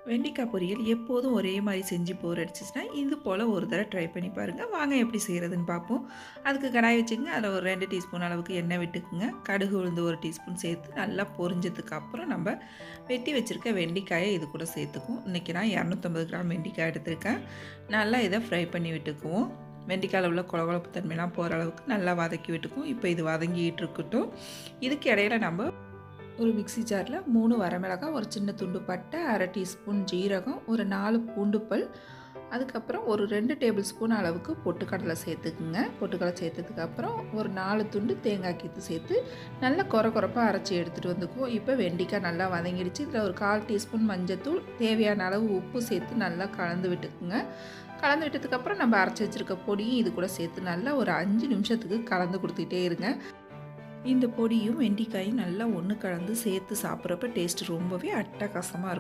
வெண்டைக்காய் பொரியல் எப்போதும் ஒரே மாதிரி செஞ்சு போர் அடிச்சிச்சுன்னா, இது போல் ஒரு தடவை ட்ரை பண்ணி பாருங்கள். வாங்க எப்படி செய்கிறதுன்னு பார்ப்போம். அதுக்கு கடாய் வச்சுக்கங்க. அதில் ஒரு 2 டீஸ்பூன் அளவுக்கு எண்ணெய் விட்டுக்குங்க. கடுகு உளுந்து 1 டீஸ்பூன் சேர்த்து நல்லா பொரிஞ்சதுக்கு அப்புறம் நம்ம வெட்டி வச்சுருக்க வெண்டைக்காயை இது கூட சேர்த்துக்குவோம். இன்றைக்கி நான் 250 கிராம் வெண்டைக்காய் எடுத்திருக்கேன். நல்லா இதை ஃப்ரை பண்ணி விட்டுக்குவோம். வெண்டைக்காயில் உள்ள கொழகொழப்பு தன்மைலாம் போகிற அளவுக்கு நல்லா வதக்கி விட்டுக்குவோம். இப்போ இது வதங்கிட்டு இருக்கட்டும். இதுக்கு இடையில நம்ம ஒரு மிக்ஸி ஜாரில் 3 வரமிளகாய், ஒரு சின்ன துண்டு பட்டை, 1/2 டீஸ்பூன் ஜீரகம், ஒரு 4 பூண்டு பல், அதுக்கப்புறம் ஒரு 2 டேபிள் ஸ்பூன் அளவுக்கு பொட்டுக்கடலை சேர்த்துக்குங்க. பொட்டுக்கடலை சேர்த்ததுக்கப்புறம் ஒரு 4 துண்டு தேங்காய் கீத்து சேர்த்து நல்லா கொரப்பாக அரைச்சி எடுத்துகிட்டு வந்துக்குவோம். இப்போ வெண்டைக்காய் நல்லா வதங்கிடுச்சு. இதில் ஒரு 1/4 டீஸ்பூன் மஞ்சத்தூள், தேவையான அளவு உப்பு சேர்த்து நல்லா கலந்து விட்டுக்குங்க. கலந்து விட்டதுக்கப்புறம் நம்ம அரைச்சி வச்சுருக்க பொடியும் இது கூட சேர்த்து நல்லா ஒரு 5 நிமிஷத்துக்கு கலந்து கொடுத்துக்கிட்டே இருங்க. இந்த பொடியும் வெண்டைக்காயும் நல்லா ஒன்று கலந்து சேர்த்து சாப்பிட்றப்ப டேஸ்ட் ரொம்பவே அட்டகாசமாக இருக்கும்.